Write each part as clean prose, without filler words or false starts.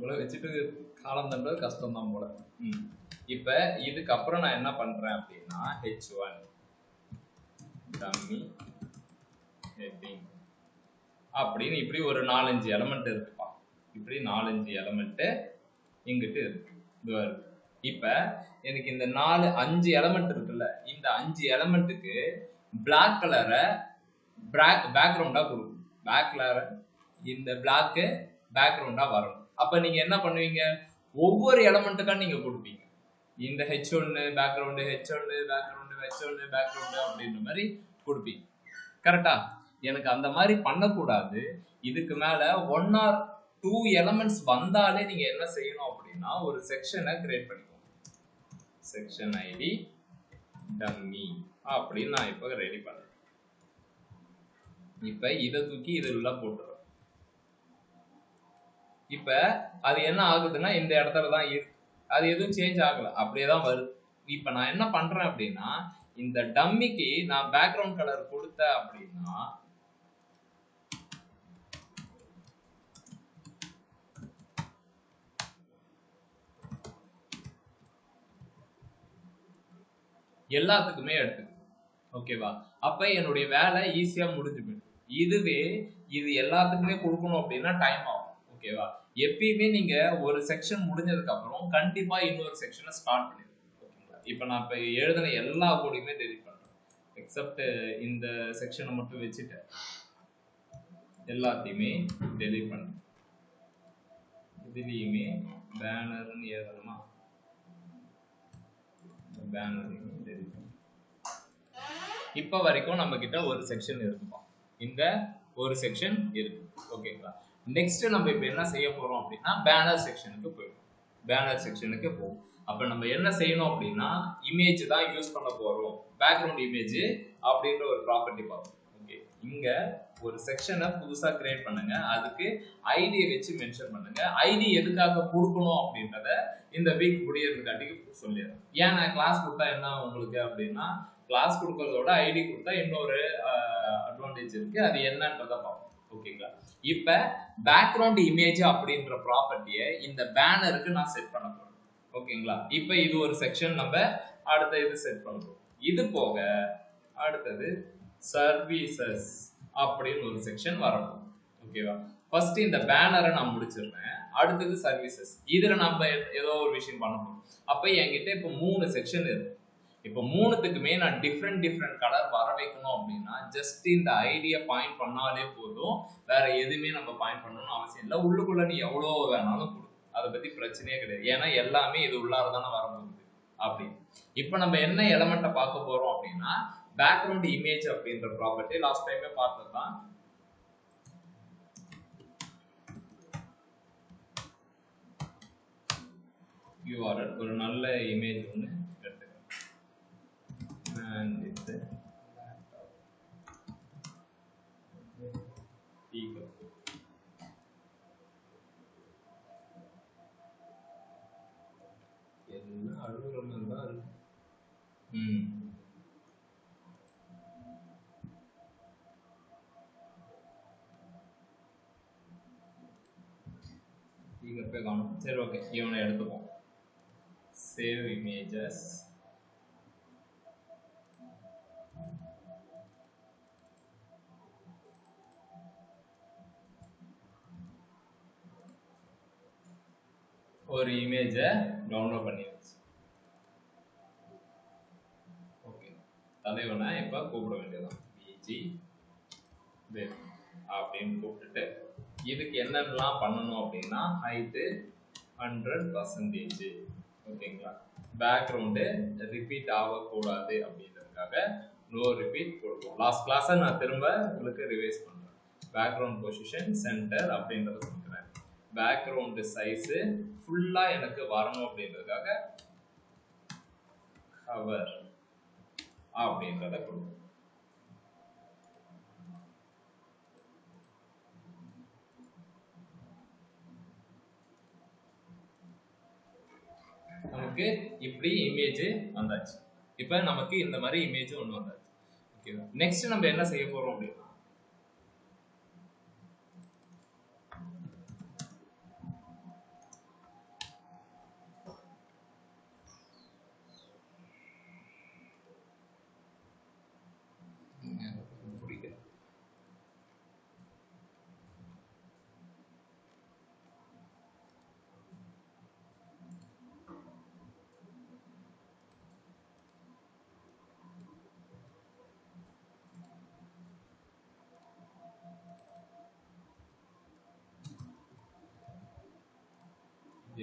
இவ்வளோ வச்சுட்டு காலம் தண்டது கஷ்டம் தான் போல. இப்போ இதுக்கப்புறம் நான் என்ன பண்ணுறேன் அப்படின்னா H1 டம்மி ஹெட்டிங் அப்படின்னு இப்படி ஒரு 4-5 எலமெண்ட் இருக்குப்பா. இப்படி 4-5 எலமெண்ட்டு இங்கிட்டு இருக்கு. இதுவாக இருக்கு. இப்போ எனக்கு இந்த 4-5 எலமெண்ட் இருக்குல்ல, இந்த 5 எலமெண்ட்டுக்கு பிளாக் கலரை பேக்ரவுண்டாக கொடுக்கும். பேக் கலரை இந்த பிளாக்கு பேக்ரவுண்டாக வரணும். அப்போ நீங்கள் என்ன பண்ணுவீங்க, ஒவ்வொரு எலமெண்ட்டுக்காக நீங்கள் கொடுப்பீங்க. இந்த H1 background, H1 background, H1 background அப்படின்ற மாதிரி கொடுப்பீங்க. கரெக்டா? எனக்கு அந்த மாதிரி பண்ணக்கூடாது. இதுக்கு மேலே 1 or 2 எலமெண்ட்ஸ் வந்தாலே நீங்கள் என்ன செய்யணும் அப்படின்னா ஒரு செக்ஷனை கிரியேட் பண்ணிக்கோங்க. செக்ஷன் ஐடி டம்மி அப்படின்னு நான் இப்போ ரெடி பண்ணுறேன். இப்போ இதை தூக்கி இது உள்ள போட்டுறேன். இப்போ அது என்ன ஆகுதுன்னா இந்த இடத்துல தான் இருக்கு, அது எதுவும் சேஞ்ச் ஆகலை, அப்படியே தான் வருது. இப்போ நான் என்ன பண்ணுறேன் அப்படின்னா இந்த டம்மிக்கு நான் பேக்ரவுண்ட் கலர் கொடுத்தேன் அப்படின்னா எல்லாத்துக்குமே எடுத்துக்கணும். ஓகேவா? அப்போ என்னுடைய வேலை ஈஸியாக முடிஞ்சு போயிடும். இதுவே இது எல்லாத்துக்குமே கொடுக்கணும் அப்படின்னா டைம் ஆகும். ஓகேவா? எப்பயுமே நீங்க ஒரு செக்ஷன் முடிஞ்சதுக்கு அப்புறம் கண்டிப்பா இன்னொரு செக்ஷனை ஸ்டார்ட் பண்ணிடுங்க. ஓகேங்களா? இப்போ நான் இப்போ எழுதின எல்லா கோடையுமே டெலிட் பண்றேன், எக்ஸப்ட் இந்த செக்ஷனை மட்டும் வச்சுட்டு எல்லாத்தையுமே டெலிட் பண்ணுறேன். இதுலேயுமே பேனர்னு எழுதணுமா, பேனரையும் டெலிட் பண்ணுறேன். இப்போ வரைக்கும் நம்ம கிட்ட ஒரு செக்ஷன் இருக்குப்பா, இங்க ஒரு செக்ஷன் இருக்கு. ஓகேங்களா? நெக்ஸ்ட் நம்ம இப்போ என்ன செய்ய போறோம் அப்படின்னா பேனர் செக்ஷனுக்கு போயிடும். பேனர் செக்ஷனுக்கு போகும். அப்போ நம்ம என்ன செய்யணும் அப்படின்னா இமேஜ் தான் யூஸ் பண்ண போறோம். பேக்ரவுண்ட் இமேஜ் அப்படின்ற ஒரு ப்ராப்பர்ட்டி பார்ப்போம். ஓகே, இங்க ஒரு செக்ஷனை புதுசா கிரியேட் பண்ணுங்க. அதுக்கு ஐடியை வச்சு மென்ஷன் பண்ணுங்க. ஐடி எதுக்காக கொடுக்கணும் அப்படின்றத இந்த வீக் முடியறதுக்காட்டிக்கு சொல்லிடுறேன். ஏன் நான் கிளாஸ் கொடுத்தா என்ன உங்களுக்கு அப்படின்னா, கிளாஸ் கொடுக்கறதோட ஐடி கொடுத்தா இன்னொரு அட்வான்டேஜ் இருக்கு. அது என்னன்றதை பார்ப்போம். ஓகேங்களா? இப்போ பேக்ரவுண்ட் இமேஜ் அப்படின்ற ப்ராப்பர்ட்டியை இந்த பேனருக்கு நான் செட் பண்ண போறேன். ஓகேங்களா? இப்போ இது ஒரு செக்ஷன் நம்ம அடுத்த இது செட் பண்ணுறோம். இது போக அடுத்தது சர்வீசஸ் அப்படின்னு ஒரு செக்ஷன் வரணும். ஓகேவா? ஃபர்ஸ்ட் இந்த பேனரை நான் முடிச்சிடுறேன். அடுத்தது சர்வீசஸ். இதுல நம்ம ஏதோ ஒரு விஷயம் பண்ண போறோம். அப்போ என்கிட்ட இப்போ 3 செக்ஷன் இருக்கு. இப்போ 3த்துக்குமே நான் டிஃப்ரெண்ட் கலர் வர வைக்கணும் அப்படின்னா ஜஸ்ட் இந்த ஐடியா பாயிண்ட் பண்ணாலே போதும். வேற எதுவுமே நம்ம பாயிண்ட் பண்ணணும்னு அவசியம் இல்லை. உள்ளுக்குள்ள நீ எவ்வளோ வேணாலும் கொடு, அதை பத்தி பிரச்சனையே கிடையாது. ஏன்னா எல்லாமே இது உள்ளார தானே வரப்போகுது. அப்படி இப்போ நம்ம என்ன எலமெண்ட்டை பார்க்க போறோம் அப்படின்னா பேக்ரவுண்ட் இமேஜ் அப்படின்ற ப்ராப்பர்ட்டி லாஸ்ட் டைமே பார்த்தது தான். யூஆர்எல் ஒரு நல்ல இமேஜ் ஒன்று எடுத்துக்கிறேன். And it's a ego. என்ன அழுகுற மாதிரி தான் இருக்கு. ஈகர் போய் காணும். சரி, ஓகே, இவனை எடுத்துப்போம். Save images. ஒரு இமேஜை டவுன்லோட் பண்ணியாச்சு. ஓகே, தலைவனை இப்போ கூப்பிட வேண்டியதான். பிஜி வெப் அப்படின்னு கூப்பிட்டுட்டு இதுக்கு என்னென்னலாம் பண்ணணும் அப்படின்னா ஹைட்டு 100%. ஓகேங்களா? பேக்ரவுண்டு ரிப்பீட் ஆகக்கூடாது அப்படின்றதுக்காக நோ ரிப்பீட் கொடுப்போம். லாஸ்ட் கிளாஸை நான் திரும்ப உங்களுக்கு ரிவைஸ் பண்ணுறேன். பேக்ரவுண்ட் பொசிஷன் சென்டர் அப்படின்றத கொடுக்குறேன். பேக்ரவுண்டு சைஸு ஃபுல்லாக எனக்கு வரணும் அப்படின்றதுக்காக கவர் அப்படின்றத கொடுக்கும். நமக்கு இப்படி இமேஜ் வந்தாச்சு. இப்போ நமக்கு இந்த மாதிரி இமேஜ் ஒன்று வந்தாச்சு. ஓகேவா? நெக்ஸ்ட் நம்ம என்ன செய்ய போறோம் அப்படின்னா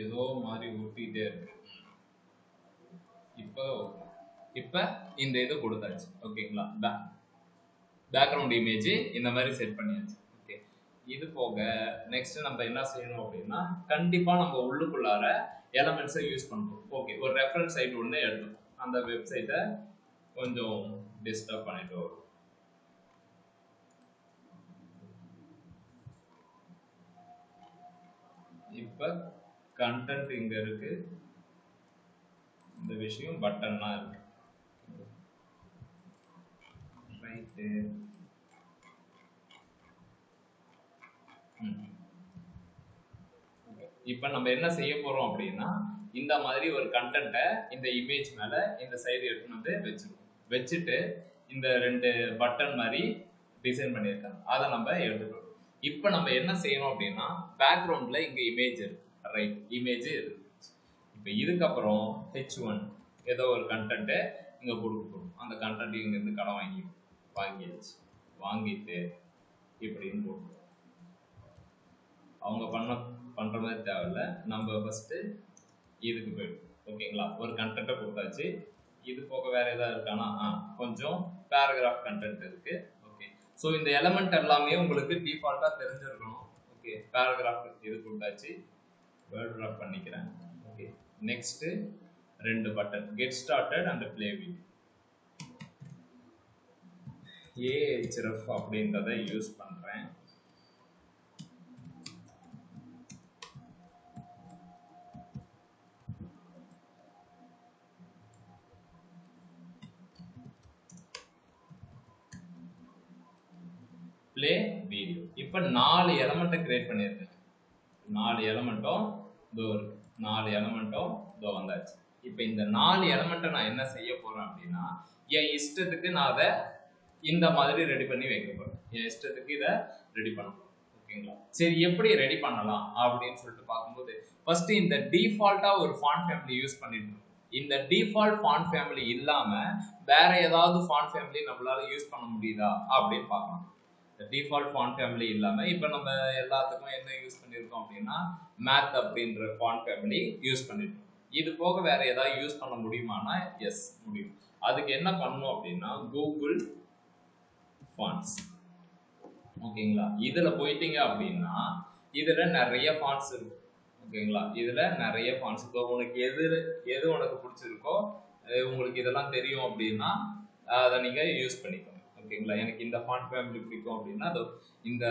ஏதோ மாதிரி ஊட்டிட்டே இருக்கு. இப்போ இந்த இது கொடுத்தாச்சு. ஓகேங்களா? பேக்ரவுண்ட் இமேஜ் இந்த மாதிரி செட் பண்ணியாச்சு. ஓகே, இது போக நெக்ஸ்ட் நம்ம என்ன செய்யணும் அப்படின்னா, கண்டிப்பா நம்ம உள்ளுக்குள்ளார எலமெண்ட்ஸை யூஸ் பண்ணுறோம். ஓகே, ஒரு ரெஃபரன்ஸ் சைட் ஒன்று எடுத்தோம். அந்த வெப்சைட்டை கொஞ்சம் டிஸ்டர்ப் பண்ணிட்டு வரும். இப்போ கண்டென்ட் இங்க இருக்கு, இந்த விஷயம் பட்டன்லாம் இருக்கு. ரைட்டு. இப்போ நம்ம என்ன செய்ய போறோம் அப்படின்னா, இந்த மாதிரி ஒரு கண்டென்ட்டை இந்த இமேஜ் மேல இந்த சைடு எடுத்துன்னு வந்து வச்சிருக்கோம். வச்சுட்டு இந்த 2 பட்டன் மாதிரி டிசைன் பண்ணியிருக்காங்க, அதை நம்ம எடுத்துக்கிறோம். இப்போ நம்ம என்ன செய்யணும் அப்படின்னா, பேக்ரவுண்ட்ல இங்க இமேஜ் இருக்கு, ரைட், இமேஜ் இருக்கு. இப்போ இதுக்கப்புறம் H1 ஏதோ ஒரு கண்டென்ட்டை இங்க கொடுக்க போறோம். அந்த கண்டென்ட் இங்க இருந்து கடன் வாங்கியாச்சு. வாங்கிட்டு இப்படின்னு போட்டு அவங்க பண்ற மாதிரி தேவையில்ல. நம்ம ஃபர்ஸ்ட் இதுக்கு போயிடும். ஓகேங்களா? ஒரு கண்டென்ட்டை கொடுத்தாச்சு. இது போக வேற ஏதாவது இருக்கானா? கொஞ்சம் பேராகிராஃப் கண்டென்ட் இருக்கு. ஓகே, ஸோ இந்த எலமெண்ட் எல்லாமே உங்களுக்கு டிஃபால்ட்டா தெரிஞ்சிருக்கணும். ஓகே, பேராகிராஃப் இது கொடுத்தாச்சு. வேர்ட் ட்ராப் பண்ணிக்கிறேன். Okay, next 2 button, get started and play video. ahref அப்படின்றத யூஸ் பண்றேன். Play video. இப்போ 4 எலமெண்ட்டை கிரியேட் பண்ணியிருக்கேன். 4 எலமெண்ட்டும் இதோ இருக்கு. 4 எலமெண்ட்டும் இதோ வந்தாச்சு. இப்போ இந்த 4 எலமெண்ட்டை நான் என்ன செய்ய போறேன் அப்படின்னா, என் இஷ்டத்துக்கு நான் அதை இந்த மாதிரி ரெடி பண்ணி வைக்க போறேன். என் இஷ்டத்துக்கு இதை ரெடி பண்ண போறேன். ஓகேங்களா? சரி, எப்படி ரெடி பண்ணலாம் அப்படின்னு சொல்லிட்டு பார்க்கும்போது, ஃபர்ஸ்ட் இந்த டிஃபால்ட்டா ஒரு ஃபாண்ட் ஃபேமிலி யூஸ் பண்ணிட்டு இருக்கோம். இந்த டிஃபால்ட் ஃபாண்ட் ஃபேமிலி இல்லாம வேற ஏதாவது ஃபாண்ட் ஃபேமிலி நம்மளால யூஸ் பண்ண முடியுதா அப்படின்னு பார்க்கலாம். டிஃபால்ட் ஃபாண்ட் ஃபேமிலி இல்லாம இப்போ நம்ம எல்லாத்துக்கும் என்ன யூஸ் பண்ணியிருக்கோம் அப்படின்னா, மேத் அப்படின்ற ஃபாண்ட் ஃபேமிலி யூஸ் பண்ணிருக்கோம். இது போக வேற ஏதாவது யூஸ் பண்ண முடியுமானா, எஸ் முடியும். அதுக்கு என்ன பண்ணணும் அப்படின்னா, கூகுள் ஃபாண்ட்ஸ். ஓகேங்களா? இதுல போயிட்டீங்க அப்படின்னா இதுல நிறைய ஃபாண்ட்ஸ் இருக்கு. ஓகேங்களா? இதுல நிறைய ஃபாண்ட்ஸ் இப்போ உனக்கு எது உனக்கு பிடிச்சிருக்கோ, உங்களுக்கு இதெல்லாம் தெரியும் அப்படின்னா அதை நீங்க யூஸ் பண்ணிக்கோங்க. ஓகேங்களா? எனக்கு இந்த ஃபாண்ட் ஃபேமிலி பிடிக்கும் அப்படின்னா இந்த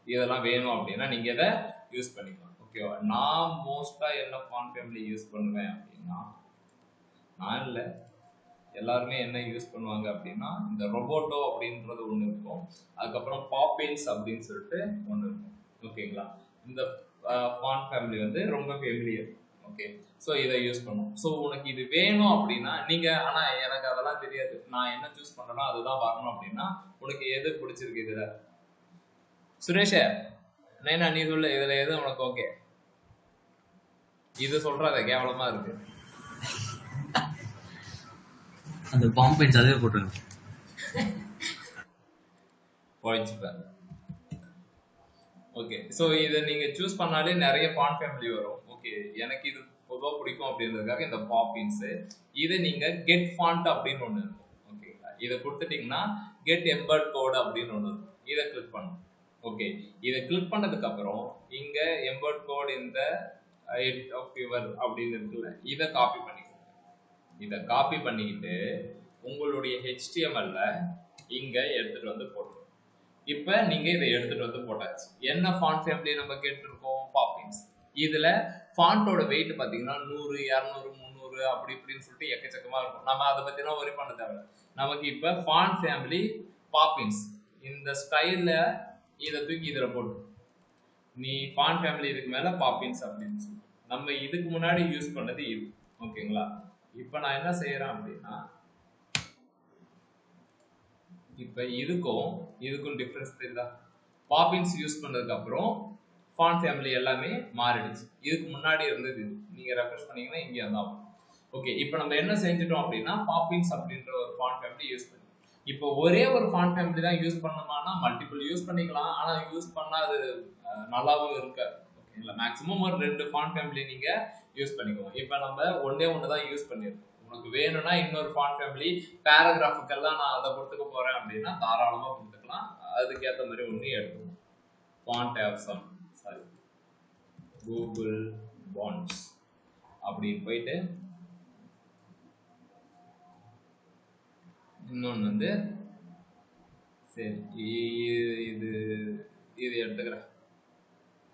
இதெல்லாம் வேணும் அப்படின்னா நீங்க இதை யூஸ் பண்ணிக்கலாம். ஓகேவா? நான் மோஸ்டா என்ன ஃபாண்ட் ஃபேமிலி யூஸ் பண்ணுவேன் அப்படின்னா, நான் இல்லை, எல்லாருமே என்ன யூஸ் பண்ணுவாங்க அப்படின்னா, இந்த ரொபோட்டோ அப்படின்றது ஒன்று இருக்கும். அதுக்கப்புறம் பாப்பின்ஸ் அப்படின்னு சொல்லிட்டு ஒன்று இருக்கும். ஓகேங்களா? இந்த ஃபாண்ட் ஃபேமிலி வந்து ரொம்ப ஃபேமிலியர். ஓகே, ஸோ இதை யூஸ் பண்ணும். ஸோ உனக்கு இது வேணும் அப்படின்னா நீங்க, ஆனா எனக்கு அதெல்லாம் தெரியாது, நான் என்ன சூஸ் பண்றேனோ அதுதான் வரணும் அப்படின்னா, உனக்கு எது பிடிச்சிருக்கு இதுல? சுரேஷ, நைனா நீ சொல்லு, இதுல எது உனக்கு ஓகே? இது சொல்றாத கேவலமா இருக்கு. அந்த பாம்பேன்ஸ் அதே போட்டுருங்க. போயிடுச்சுப்பேன். ஓகே, ஸோ இதை நீங்க சூஸ் பண்ணாலே நிறைய ஃபாண்ட் ஃபேமிலி வரும். ஓகே, எனக்கு இது பொதுவாக பிடிக்கும் அப்படின்றதுக்காக இந்த பாப்பின்ஸ். இதை நீங்க கெட் ஃபாண்ட் அப்படின்னு ஒன்று இருக்கும். ஓகேங்களா? இதை கொடுத்துட்டீங்கன்னா கெட் எம்பர்ட் கோட் அப்படின்னு ஒன்று இருக்கும். இதை கிளிக் பண்ணும். ஓகே, இதை கிளிக் பண்ணதுக்கு அப்புறம் இங்க எம்பர்ட் கோட் இந்த ஹெட் ஆஃப் யுவர் அப்படின்னு இருக்குல்ல, இதை காப்பி பண்ணிக்கோங்க. இதை காப்பி பண்ணிக்கிட்டு உங்களுடைய HTML-ல இங்க எடுத்துட்டு வந்து போட்டுருங்க. இப்போ நீங்க இதை எடுத்துட்டு வந்து போட்டாச்சு. என்ன ஃபாண்ட் ஃபேமிலி நம்ம கேட்டிருக்கோம்? பாப்பின்ஸ். இதுல ஃபாண்டோட வெயிட் பாத்தீங்கன்னா 100, 200, 300 அப்படி இப்படின்னு சொல்லிட்டு எக்கச்சக்கமா இருக்கும். நம்ம அதை பத்தினா ஒரி பண்ண தேவையில்ல. நமக்கு இப்ப ஃபாண்ட் ஃபேமிலி பாப்பின்ஸ், இந்த ஸ்டைல்ல இதை தூக்கி இதுல போட்டு, நீ ஃபாண்ட் ஃபேமிலி இதுக்கு மேல பாப்பின்ஸ் அப்படின்னு சொல்லி நம்ம இதுக்கு முன்னாடி யூஸ் பண்ணது இது. ஓகேங்களா? இப்ப நான் என்ன செய்யறேன் அப்படின்னா, இப்ப இதுக்கும் டிஃபரன்ஸ் தெரியுதா? பாப்பின்ஸ் யூஸ் பண்ணதுக்கு அப்புறம் ஃபாண்ட் ஃபேமிலி எல்லாமே மாறிடுச்சு. இதுக்கு முன்னாடி இருந்தது நீங்க ரெஃப்ரெஷ் பண்ணீங்கன்னா இங்க தான். ஓகே, இப்போ நம்ம என்ன செஞ்சுட்டோம் அப்படின்னா, பாப்பின்ஸ் அப்படின்ற ஒரு ஃபாண்ட் ஃபேமிலி யூஸ் பண்ணி, இப்போ ஒரே ஒரு ஃபாண்ட் ஃபேமிலி தான் யூஸ் பண்ணணுமானா மல்டிபிள் யூஸ் பண்ணிக்கலாம். ஆனா யூஸ் பண்ணா அது நல்லாவும் இருக்காது. ஓகேங்களா. மேக்ஸிமம் ஒரு 2 ஃபாண்ட் ஃபேமிலி நீங்க யூஸ் பண்ணிக்கோங்க. இப்போ நம்ம ஒண்ணே ஒன்று தான் யூஸ் பண்ணியிருக்கோம். உனக்கு வேணும்னா இன்னொரு ஃபாண்ட் ஃபேமிலி பேராகிராஃபுக்கெல்லாம் நான் அதை கொடுத்துக்க போறேன் அப்படின்னா தாராளமா கொடுத்துக்கலாம். அதுக்கேற்ற மாதிரி ஒன்று எடுத்துக்கணும். Font have some sorry Google fonts அப்படின்னு போயிட்டு இன்னொன்று வந்து சரி இது இது எடுத்துக்கிறேன்.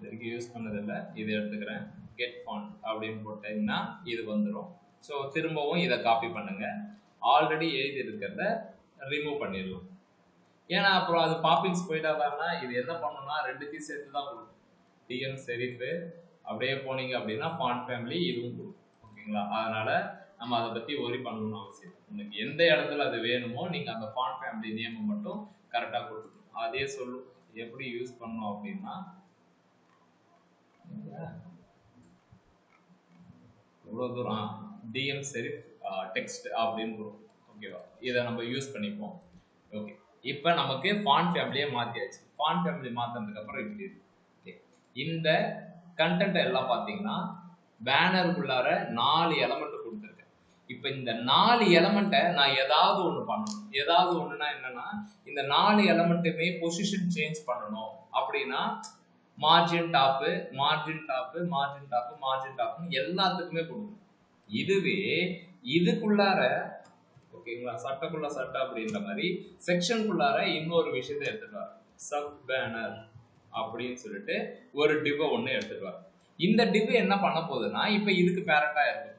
இதுக்கு யூஸ் பண்ணதில்லை, இது எடுத்துக்கிறேன். கெட் ஃபாண்ட் அப்படின்னு போட்டீங்கன்னா இது வந்துடும். ஸோ திரும்பவும் இதை காப்பி பண்ணுங்க. ஆல்ரெடி எழுதி இருக்கிறத ரிமூவ் பண்ணிடலாம். ஏன்னா அப்புறம் அது பாப்பிங்ஸ் போயிட்டாதான்னா இது என்ன பண்ணணும்னா ரெண்டுத்தையும் சேர்த்து தான் கொடுக்கும். டிஎம் செரிஃபு அப்படியே போனீங்க அப்படின்னா ஃபாண்ட் ஃபேமிலி இதுவும் கொடுக்கும். ஓகேங்களா. அதனால நம்ம அதை பற்றி ஒரி பண்ணணும்னு அவசியம். உங்களுக்கு எந்த இடத்துல அது வேணுமோ நீங்கள் அந்த ஃபாண்ட் ஃபேமிலி நேமை மட்டும் கரெக்டாக கொடுத்துக்கணும். அதே சொல்லும் எப்படி யூஸ் பண்ணணும் அப்படின்னா எவ்வளோ தூரம் டிஎம் செரிஃப் டெக்ஸ்ட் அப்படின்னு கொடுக்கும். ஓகேவா. இதை நம்ம யூஸ் பண்ணிப்போம். ஓகே, இப்போ நமக்கு ஃபாண்ட் ஃபேமிலியே மாற்றியாச்சு. ஃபாண்ட் ஃபேமிலி மாற்றினதுக்கு அப்புறம் இப்படி இருக்கு. ஓகே, இந்த கண்டென்ட் எல்லாம் பார்த்தீங்கன்னா பேனருக்குள்ளார 4 எலமெண்ட் கொடுத்துருக்கேன். இப்போ இந்த 4 எலமெண்ட்டை நான் ஏதாவது ஒன்று பண்ணணும். ஏதாவது ஒன்றுனா என்னன்னா இந்த 4 எலமெண்ட்டுமே பொசிஷன் சேஞ்ச் பண்ணணும் அப்படின்னா margin top margin top margin top margin டாப்னு எல்லாத்துக்குமே கொடுக்கணும். இதுவே இதுக்குள்ளார ஓகேங்களா சட்டைக்குள்ள சட்டை அப்படின்ற மாதிரி செக்ஷனுக்குள்ளார இன்னொரு விஷயத்தை எடுத்துட்டு வர சப் பேனர் அப்படின்னு சொல்லிட்டு ஒரு டிவ் ஒன்று எடுத்துட்டு வர. இந்த டிவ் என்ன பண்ண போகுதுன்னா இப்போ இதுக்கு பேரண்டா இருக்கு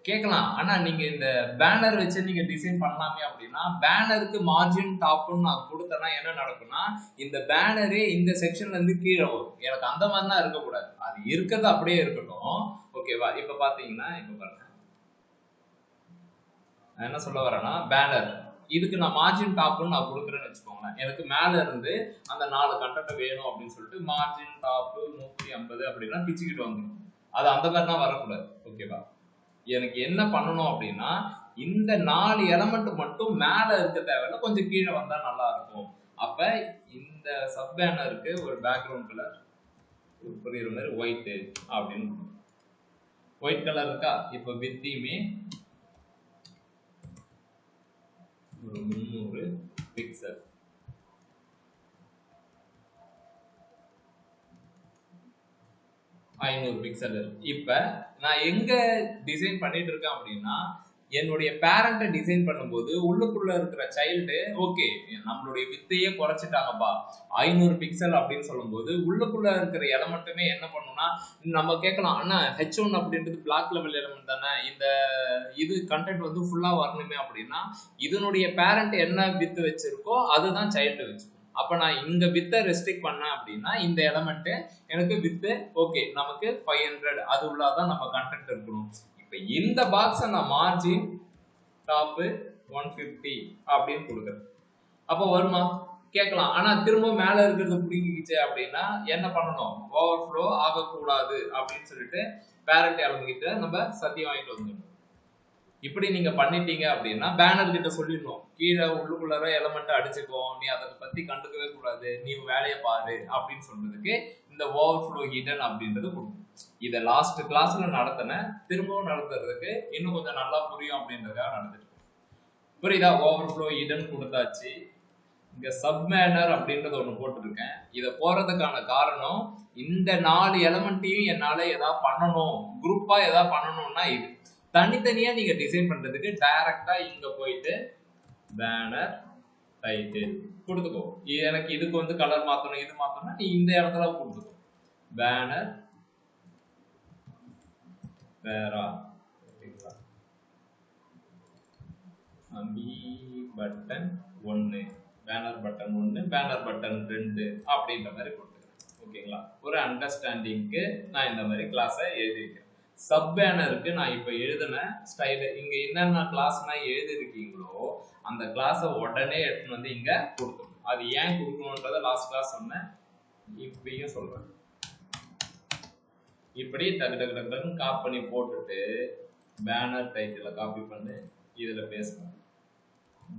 கேட்கலாம். ஆனா நீங்க இந்த பேனர் வச்சு நீங்க டிசைன் பண்ணலாமே அப்படின்னா பேனருக்கு மார்ஜின் டாப்னு நான் கொடுத்தேன்னா என்ன நடக்கும்னா இந்த பேனரே இந்த செக்ஷன்ல இருந்து கீழே வரும். எனக்கு அந்த மாதிரி தான் இருக்கக்கூடாது. அது இருக்கிறது அப்படியே இருக்கட்டும். ஓகேவா. இப்ப பாத்தீங்கன்னா இப்ப பாருங்க நான் என்ன சொல்ல வரேன்னா பேனர் இதுக்கு நான் மார்ஜின் டாப்னு நான் கொடுக்குறேன்னு வச்சுக்கோங்களேன். எனக்கு மேல இருந்து அந்த 4 கண்டென்ட் வேணும் அப்படின்னு சொல்லிட்டு மார்ஜின் டாப் 150 அப்படின்னா பிச்சுக்கிட்டு வந்துடும். அது அந்த மாதிரி தான் வரக்கூடாது. ஓகேவா. எனக்கு என்ன பண்ணணும் அப்படின்னா இந்த 4 எலமெண்ட் மட்டும் மேல இருக்க தேவையில்ல, கொஞ்சம் கீழே வந்தா நல்லா இருக்கும். அப்ப இந்த சப் பேனருக்கு ஒரு பேக்ரவுண்ட் கலர் புரியுற மாதிரி ஒயிட் அப்படின்னு ஒயிட் கலர் இருக்கா. இப்ப வித்தியுமே ஒரு 300 பிக்சல் பிக்சல் இருக்கு. இப்ப நான் எங்க டிசைன் பண்ணிட்டு இருக்கேன் அப்படின்னா என்னுடைய பேரண்ட்டை டிசைன் பண்ணும்போது உள்ளுக்குள்ள இருக்கிற சைல்டு ஓகே நம்மளுடைய வித்தையே குறைச்சிட்டாங்கப்பா 500 பிக்சல் அப்படின்னு சொல்லும்போது உள்ளுக்குள்ள இருக்கிற எலமெண்ட்டுமே என்ன பண்ணும்னா நம்ம கேட்கலாம் அண்ணா H1 அப்படின்றது பிளாக் லெவல் எலமெண்ட் தானே, இந்த இது கண்டென்ட் வந்து ஃபுல்லா வரணுமே அப்படின்னா இதனுடைய பேரண்ட் என்ன வித்து வச்சிருக்கோ அதுதான் சைல்டு வச்சிருக்கும். அப்ப நான் இந்த வித்தை ரெஸ்ட்ரிக்ட் பண்ணேன் அப்படின்னா இந்த எலமெண்ட் எனக்கு வித்து ஓகே நமக்கு 500 அது உள்ளாதான் நம்ம கண்டென்ட் இருக்கணும். இப்ப இந்த பாக்ஸை நான் மார்ஜின் டாப் 150 அப்படின்னு கொடுக்குறேன். அப்போ வருமா கேட்கலாம். ஆனா திரும்ப மேல இருக்கிறது பிடிக்கிச்சு அப்படின்னா என்ன பண்ணணும், ஓவர்ஃப்ளோ ஆகக்கூடாது அப்படின்னு சொல்லிட்டு பேரண்ட் எலமெண்ட் கிட்ட நம்ம சத்தியம் வாங்கிட்டு வந்துடணும். இப்படி நீங்க பண்ணிட்டீங்க அப்படின்னா பேனர் கிட்ட சொல்லிடணும் கீழே உள்ளுக்குள்ளார எலமெண்ட் அடிச்சுக்கோ, நீ அதை பத்தி கண்டுக்கவே கூடாது, நீ வேலையை பாரு அப்படின்னு சொல்றதுக்கு இந்த ஓவர்ஃப்ளோ ஹிடன் அப்படின்றது கொடுக்கும். இதை லாஸ்ட் கிளாஸ்ல நடத்தின திரும்பவும் நடத்துறதுக்கு இன்னும் கொஞ்சம் நல்லா புரியும் அப்படின்றதுக்காக நடந்துட்டு புரியுதா. ஓவர்ஃப்ளோ ஹிடன் கொடுத்தாச்சு. இங்க சப்மேனர் அப்படின்றது ஒண்ணு போட்டிருக்கேன். இதை போறதுக்கான காரணம் இந்த 4 எலமெண்ட்டையும் என்னால ஏதாவது பண்ணணும், குரூப்பா ஏதாவது பண்ணணும்னா இது தனித்தனியா நீங்க டிசைன் பண்றதுக்கு டைரக்டா இங்க போயிட்டு பேனர் டைட்டில் கொடுத்துக்கோ. எனக்கு இதுக்கு வந்து கலர் மாத்தணும் இது மாத்தணும்னா நீ இந்த இடத்துல கொடுத்துக்கோ பேனர் பேரா button 1 banner button 1 banner button 2 அப்படின்ற மாதிரி கொடுத்துக்கிறேன். ஓகேங்களா. ஒரு அண்டர்ஸ்டாண்டிங்க்கு நான் இந்த மாதிரி கிளாஸை எழுதியிருக்கேன். சப் பேனருக்கு நான் இப்ப எழுதின ஸ்டைல் இங்க என்னென்ன கிளாஸ்னா எழுதிருக்கீங்களோ அந்த கிளாஸை உடனே எடுத்துன்னு வந்து இங்க கொடுக்கணும். அது ஏன் கொடுக்கணும்ன்றத லாஸ்ட் கிளாஸ் சொன்னேன், இப்பயும் சொல்றேன். இப்படி டக்கு டக்கு டக்குன்னு காப்பி பண்ணி போட்டுட்டு பேனர் டைட்டில காப்பி பண்ணு இதுல பேசணும்,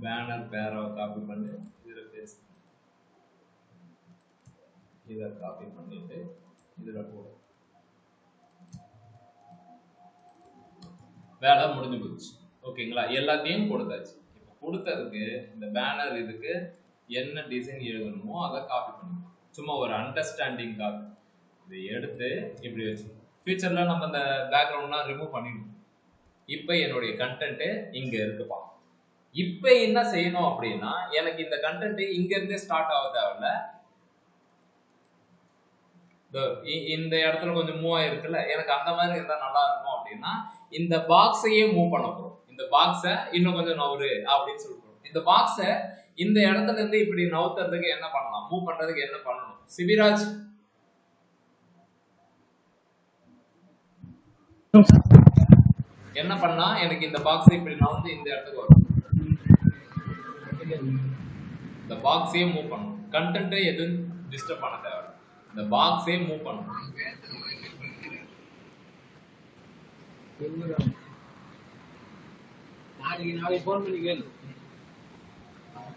பேனர் பேராவை காப்பி பண்ணு இதுல பேசணும். இதை காப்பி பண்ணிட்டு இதுல போடு. வேலை முடிஞ்சு போச்சு. ஓகேங்களா, எல்லாத்தையும் கொடுத்தாச்சு. இப்போ கொடுத்ததுக்கு இந்த பேனர் இதுக்கு என்ன டிசைன் எழுதணுமோ அதை காப்பி பண்ணணும். சும்மா ஒரு அண்டர்ஸ்டாண்டிங்காக இதை எடுத்து இப்படி வச்சு ஃபியூச்சர்ல நம்ம இந்த பேக்ரவுண்ட்லாம் ரிமூவ் பண்ணிடணும். இப்போ என்னுடைய கண்டென்ட் இங்க இருக்குப்பா. இப்போ என்ன செய்யணும் அப்படின்னா, எனக்கு இந்த கண்டென்ட் இங்க இருந்தே ஸ்டார்ட் ஆக தேவையில்ல. இந்த இடத்துல கொஞ்சம் மூவ் ஆயிருக்குல்ல, எனக்கு அந்த மாதிரி இருந்தா நல்லா இருக்கும் அப்படின்னா இந்த பாக்ஸையே மூவ் பண்ண போறோம். இந்த பாக்ஸை இன்னும் கொஞ்சம் நவுரு அப்படின்னு சொல்லிட்டு இந்த பாக்ஸை இந்த இடத்துல இருந்து இப்படி நவுத்துறதுக்கு என்ன பண்ணலாம், மூவ் பண்றதுக்கு என்ன பண்ணணும்? சிவிராஜ் என்ன பண்ணா எனக்கு இந்த பாக்ஸை இப்படி நவுந்து இந்த இடத்துக்கு வரும். இந்த பாக்ஸையே மூவ் பண்ணணும். கண்டென்ட்டை எதுவும் டிஸ்டர்ப் பண்ண தேவை. இந்த பாக்ஸே மூவ் பண்ணணும்.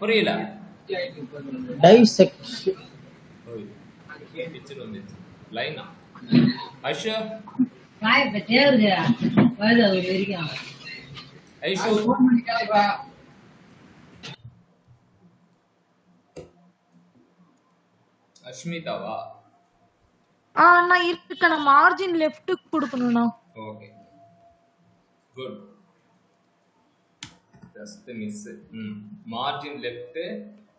புரியல? டைசெக்ஷன் லைனா ஐஷா காய் பச்சேருங்க வயது வரைக்கும் ஐஷு ஃபோன் பண்ணி கேளுப்பா. அஷ்மிதாவா? நான் இருக்கேன். நான் மார்ஜின் லெஃப்ட் கொடுக்கணும்ண்ணா. Okay good. Just miss. Margin left.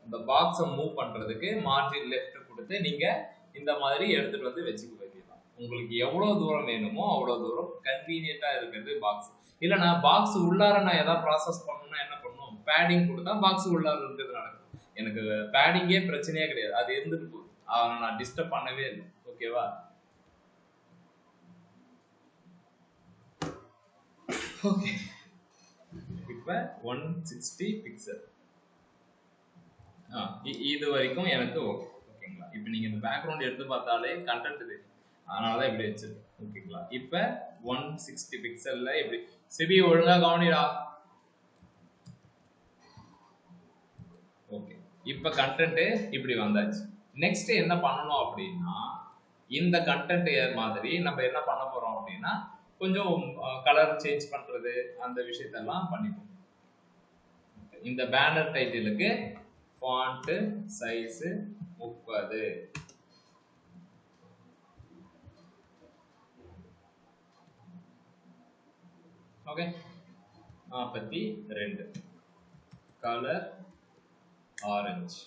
இந்த பாக்ஸை மூவ் பண்றதுக்கு மார்ஜின் லெஃப்ட் கொடுத்து நீங்க இந்த மாதிரி எடுத்துட்டு வந்து வச்சுக்க வேண்டியதான். உங்களுக்கு எவ்வளவு தூரம் வேணுமோ அவ்வளவு தூரம் கன்வீனியன்ட்டா இருக்கிறது பாக்ஸ். இல்ல நான் பாக்ஸ் உள்ளார நான் ஏதாவது ப்ராசஸ் பண்ணணும்னா என்ன பண்ணணும்? பேடிங் கொடுத்தா பாக்ஸ் உள்ளார இருக்கிறது நடக்கும். எனக்கு பேடிங்கே பிரச்சனையே கிடையாது, அது இருந்துட்டு போகுது. அவனை நான் டிஸ்டர்ப் பண்ணவே இல்லை. ஓகேவா? ஓகே, இப்போ 160 பிக்சல் இது வரைக்கும் எனக்கு ஓகே. ஓகேங்களா, இப்போ நீங்க இந்த பேக்ரவுண்ட் எடுத்து பார்த்தாலே கண்டென்ட் தெரியும், அதனால தான் இப்படி வச்சிருக்கேன். ஓகேங்களா, இப்போ 160 பிக்சல்ல எப்படி சிபி ஒழுங்கா கவனிடா. ஓகே, இப்போ கண்டென்ட் இப்படி வந்தாச்சு. நெக்ஸ்ட் என்ன பண்ணணும் அப்படின்னா, இந்த கண்டென்ட் மாதிரி நம்ம என்ன பண்ண போறோம் அப்படின்னா கொஞ்சம் கலர் சேஞ்ச் பண்றது அந்த விஷயத்தெல்லாம் பண்ணிப்போம். இந்த பேனர் டைட்டிலுக்கு font size 30, okay 42, colour orange.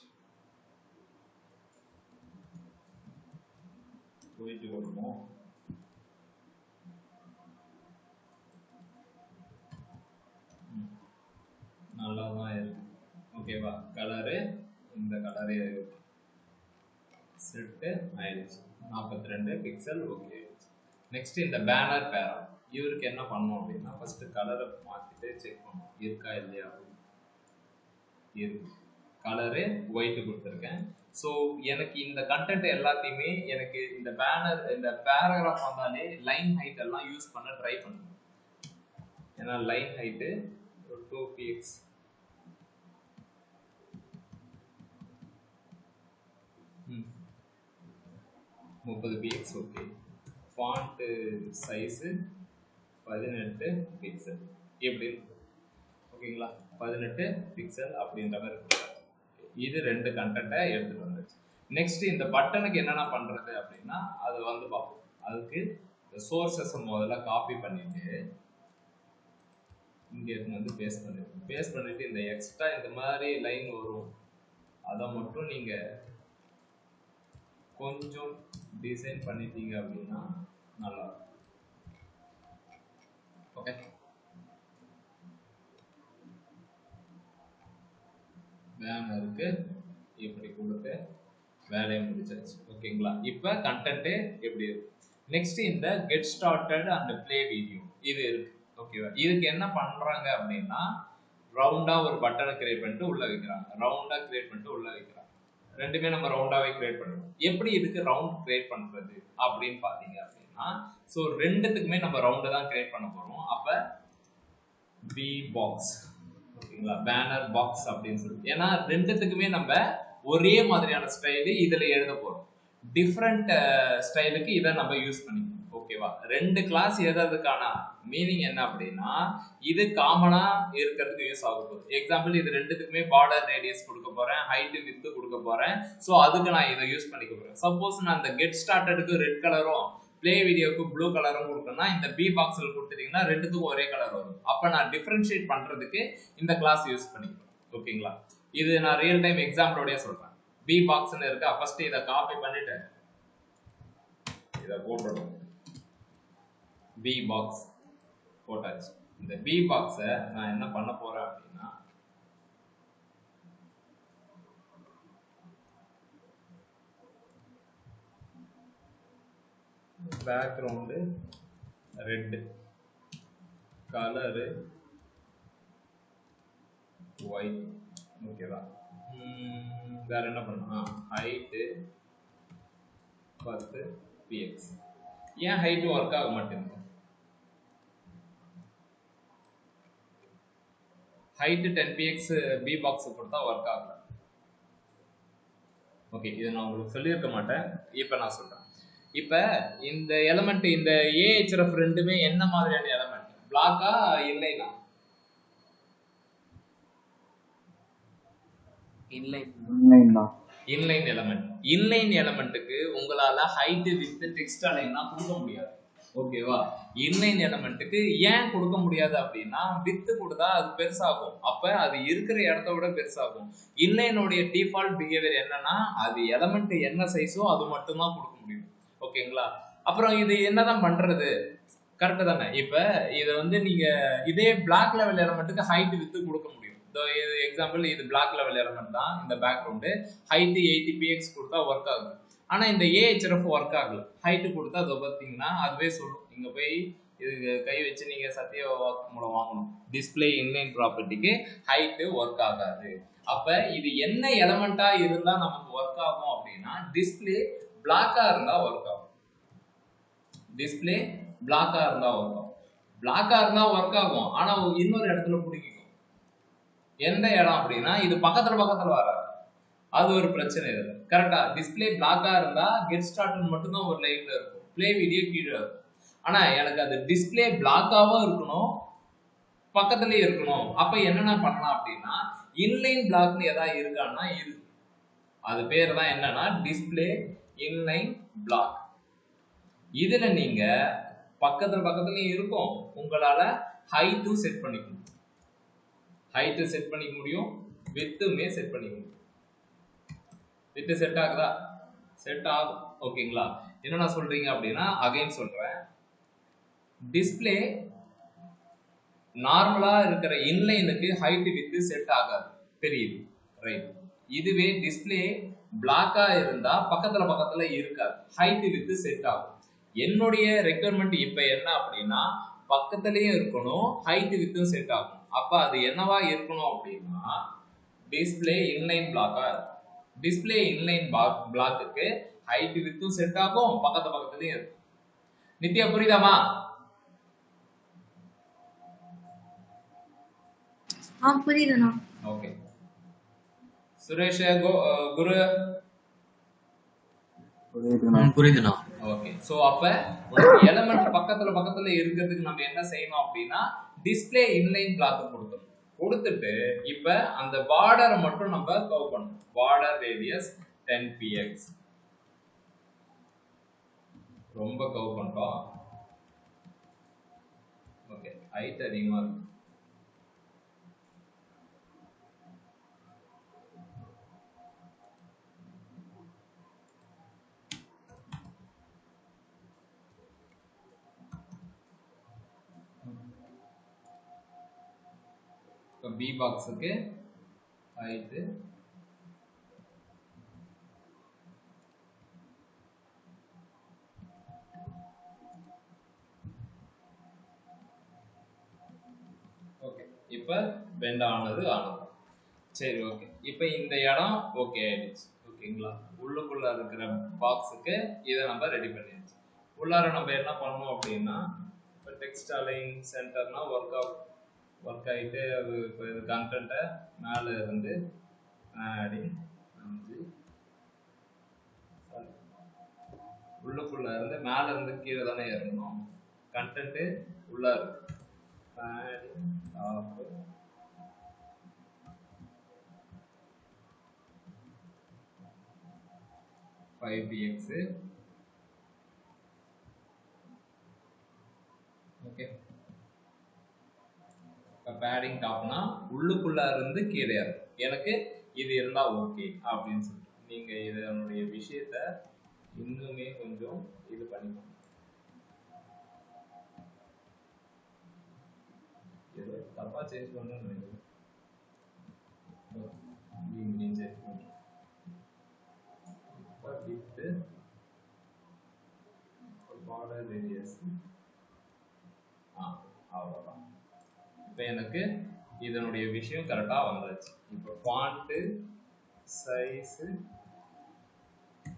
போயிட்டு கொடுப்போம். நல்லா தான் இருக்கு. ஓகேவா, கலரு இந்த கலரே செட்டு ஆயிடுச்சு. 42 பிக்சல் ஓகே. நெக்ஸ்ட் இந்த பேனர் பேரா இவருக்கு என்ன பண்ணணும் அப்படின்னா ஃபர்ஸ்ட் கலரை மாத்திட்டு செக் பண்ணணும் இருக்கா இல்லையா. இருக்கு, கலரு ஒயிட் கொடுத்துருக்கேன். ஸோ எனக்கு இந்த கண்டென்ட் எல்லாத்தையுமே எனக்கு இந்த பேனர் இந்த பேராகிராஃப் வந்தாலே லைன் ஹைட் எல்லாம் யூஸ் பண்ண ட்ரை பண்ணுவேன். ஏன்னா line height 2px 30px okay. Font size 18 pixel எப்படி ஓகேங்களா, 18 பிக்சல் அப்படின்ற மாதிரி கொடுத்தாரு. இது ரெண்டு கண்டென்ட்டை எடுத்துட்டு வந்துச்சு. நெக்ஸ்ட் இந்த பட்டனுக்கு என்னென்ன பண்றது அப்படின்னா அது வந்து பார்ப்போம். அதுக்கு சோர்சஸ் முதல்ல காப்பி பண்ணிட்டு இங்க வந்து பேஸ்ட் பண்ணிட்டு இந்த எக்ஸ்ட்ரா இந்த மாதிரி லைன் வரும், அதை மட்டும் நீங்க கொஞ்சம் டிசைன் பண்ணிட்டீங்க அப்படின்னா நல்லா இருக்கும். ஓகே, பேனருக்கு இப்படி கொடுத்து வேலையை முடிச்சாச்சு. ஓகேங்களா, இப்போ கண்டென்ட் எப்படி இருக்கு. நெக்ஸ்ட் இந்த get started and play video இது இருக்கு. ஓகேவா, இதுக்கு என்ன பண்றாங்க அப்படின்னா ரவுண்டா ஒரு பட்டனை கிரியேட் பண்ணிட்டு உள்ள வைக்கிறாங்க, ரவுண்டா கிரியேட் பண்ணிட்டு உள்ள வைக்கிறாங்க. ரெண்டுமே நம்ம ரவுண்டாவே கிரியேட் பண்ணுவோம். எப்படி இதுக்கு ரவுண்ட் கிரியேட் பண்றது அப்படின்னு பாத்தீங்க அப்படின்னா, ஸோ ரெண்டுத்துக்குமே நம்ம ரவுண்டை தான் கிரியேட் பண்ண போறோம். அப்ப பி பாக்ஸ் ஓகேங்களா, பேனர் பாக்ஸ் அப்படின்னு சொல்லிட்டு, ஏன்னா ரெண்டுத்துக்குமே நம்ம ஒரே மாதிரியான ஸ்டைலு இதுல எழுத போறோம். டிஃப்ரெண்ட் ஸ்டைலுக்கு இதை நம்ம யூஸ் பண்ணிக்கணும். ஓகேவா? ரெண்டு கிளாஸ் எதுக்கான மீனிங் என்ன அப்படின்னா இது காமனா இருக்கிறதுக்கு யூஸ் ஆக போகுது. எக்ஸாம்பிள் இது ரெண்டுத்துக்குமே பார்டர் ரேடியஸ் கொடுக்க போறேன், ஹைட் வித் கொடுக்க போறேன். ஸோ அதுக்கு நான் இதை யூஸ் பண்ணிக்க போறேன். சப்போஸ் நான் இந்த கெட் ஸ்டார்டடுக்கு ரெட் கலரும் பிளே வீடியோக்கு ப்ளூ கலரும் கொடுக்கணும்னா இந்த பி பாக்ஸ்ல கொடுத்துட்டீங்கன்னா ரெண்டுத்துக்கும் ஒரே கலர் வரும். அப்ப நான் டிஃபரன்ஷியேட் பண்றதுக்கு இந்த கிளாஸ் யூஸ் பண்ணிக்கிறேன். ஓகேங்களா? இது நான் ரியல் டைம் எக்ஸாம்பிளோடய சொல்றேன். பி பாக்ஸ்னு இருக்கா, ஃபர்ஸ்ட் இதை காப்பி பண்ணிட்டு இதை போட்டுடும். பி பாக்ஸ் போட்டாச்சு. இந்த பி பாக்ஸை நான் என்ன பண்ண போறேன் அப்படின்னா பேக்ரவுண்டு ரெட், கலரு ஒயிட். ஓகேவா? வேற என்ன பண்ணலாம்? Height 10 px. ஏன் ஹைட் ஒர்க் ஆக மாட்டேங்குது? ஹைட் 10 px பி பாக்ஸ் கொடுத்தா ஒர்க் ஆகல. ஓகே, இது நான் உங்களுக்கு சொல்லியிருக்க மாட்டேன், இப்போ நான் சொல்றேன். இப்போ இந்த எலிமெண்ட் இந்த ஏஹெச்எஃப் ரெண்டுமே என்ன மாதிரியான எலிமெண்ட்? பிளாக்கா இல்லைனா? Inline element. இன்லைன் எலிமெண்ட்டுக்கு உங்களால ஹைட் வித் டெக்ஸ்ட் அலைன் கொடுக்க முடியாது. ஓகேவா? இன்லைன் எலிமெண்ட்டுக்கு ஏன் கொடுக்க முடியாது அப்படின்னா வித் கொடுத்தா அது பெருசாகும், அப்ப அது இருக்கிற இடத்த விட பெருசாகும். இன்லைனுடைய டிஃபால்ட் பிஹேவியர் என்னன்னா அது எலிமெண்ட் என்ன சைஸோ அது மட்டும் தான் கொடுக்க முடியும். ஓகேங்களா? அப்புறம் இது என்னதான் பண்றது? கரெக்ட் தானே? இப்ப இதை வந்து நீங்க இதே பிளாக் லெவல் எலிமெண்ட்டுக்கு ஹைட் வித் கொடுக்க முடியும். எக்ஸாம்பிள் இது பிளாக் லெவல் எலிமெண்ட் தான், இந்த பேக்ரவுண்டு ஹைட் 80 px கொடுத்தா ஒர்க் ஆகுது. ஆனா இந்த ஏஹெச்எஃப் ஒர்க் ஆகல. ஹைட் கொடுத்தா அதை பார்த்தீங்கன்னா அதுவே சொல்லும். இங்க போய் இது கை வச்சு நீங்க சத்திய வாக்குமூலம் வாங்கணும். டிஸ்பிளே இன்லைன் ப்ராப்பர்ட்டிக்கு ஹைட் ஒர்க் ஆகாது. அப்ப இது என்ன எலிமெண்டா இருந்தா நமக்கு ஒர்க் ஆகும் அப்படின்னா டிஸ்பிளே பிளாக்கா இருந்தா ஒர்க் ஆகும். டிஸ்பிளே பிளாக்கா இருந்தா ஒர்க் ஆகும். பிளாக்கா இருந்தா ஒர்க் ஆகும், ஆனா இன்னொரு இடத்துல பிடிக்கும். எந்த இடம் அப்படின்னா இது பக்கத்துல வராது. அது ஒரு பிரச்சனை இருக்கு. கரெக்டா? டிஸ்பிளே பிளாக்கா இருந்தா கெட் ஸ்டார்ட் மட்டும் தான் ஒரு லைன்ல இருக்கும், பிளே வீடியோ கீழே இருக்கும். ஆனா எனக்கு அது டிஸ்பிளே பிளாக்காவும் இருக்கணும், பக்கத்துலயே இருக்கணும். அப்ப என்னென்ன பண்ணலாம் அப்படின்னா இன்லைன் பிளாக்னு ஏதாவது இருக்கான்னா இருக்கு. அது பேர் தான் என்னன்னா டிஸ்பிளே இன்லைன் பிளாக். இதுல நீங்க பக்கத்துலயும் இருக்கும், உங்களால ஹைட்டும் செட் பண்ணிக்கணும். ஹைட் செட் பண்ணிக்க முடியும், வித்துமே செட் பண்ணிக்க முடியும். வித்து செட் ஆகுதா? செட் ஆகும். ஓகேங்களா? என்ன சொல்றீங்க அப்படின்னா அகைன் சொல்றேன், டிஸ்பிளே நார்மலா இருக்கிற இன்லைனுக்கு ஹைட் வித்து செட் ஆகாது, தெரியுது? ரைட். இதுவே டிஸ்பிளே பிளாக்கா இருந்தா பக்கத்துல இருக்காது, ஹைட் வித்து செட் ஆகும். என்னுடைய ரெக்குயர்மெண்ட் இப்ப என்ன அப்படின்னா பக்கத்துலயும் இருக்கணும், ஹைட் வித்தும் செட் ஆகும். அப்ப அது என்னவா இருக்கணும் அப்படின்னா டிஸ்பிளே இன்லைன் பிளாக்கா இருக்கும். டிஸ்பிளே இன்லைன் பிளாக்குக்கு ஹைட் வித்தும் செட் ஆகும், பக்கத்துலயும் இருக்கும். நித்யா புரியுதாமா? புரியுதுண்ணா. ஓகே. சுரேஷ் குரு புரியுதுண்ணா. ஓகே. சோ அப்ப எலிமெண்ட் பக்கத்துல இருக்கிறதுக்கு நம்ம என்ன செய்யணும் அப்படின்னா டிஸ்பிளே இன்லைன் பிளாக் கொடுக்கணும். கொடுத்துட்டு இப்ப அந்த பார்டரை மட்டும் நம்ம கர்வ் பண்ணணும். பார்டர் ரேடியஸ் 10 px ரொம்ப கர்வ் பண்றோம். ஓகே, ஹைட் அதிகமா இருக்கு. பி பாக்ஸுக்கு ஹைட் ஓகே. இப்ப பெண்ட் ஆனது. சரி, ஓகே. இப்ப இந்த இடம் ஓகே ஆயிடுச்சு. ஓகேங்களா? உள்ளுக்குள்ள இருக்கிற பாக்ஸுக்கு இதை நம்ம ரெடி பண்ணியாச்சு. உள்ளார நம்ம என்ன பண்ணணும் அப்படின்னா இப்போ டெக்ஸ்ட் அலைன் சென்டர்னா ஒர்க் ஆகிட்டு அது இப்போ கண்டென்ட்டை மேலே இருந்து ஆடிங் 5 மேல இருந்து கீழே தானே இறங்கணும். கண்டென்ட் உள்ள இருக்கு. padding top 5px. Okay, padding டாப்னா உள்ளுக்குள்ள இருந்து கீழே எனக்கு இது இருந்தா ஓகே அப்படின்னு சொல்லிட்டு நீங்க இதனுடைய விஷயத்த இன்னுமே கொஞ்சம் இது பண்ணிக்கணும். ஏதோ தப்பா சேஞ்ச் பண்ணணும்னு நினைக்கிறேன். பார்டர் ரேடியஸ் அவ்வளோதான். இப்போ எனக்கு இதனுடைய விஷயம் கரெக்டா வந்துருச்சு. இப்போ ஃபாண்ட் சைஸ்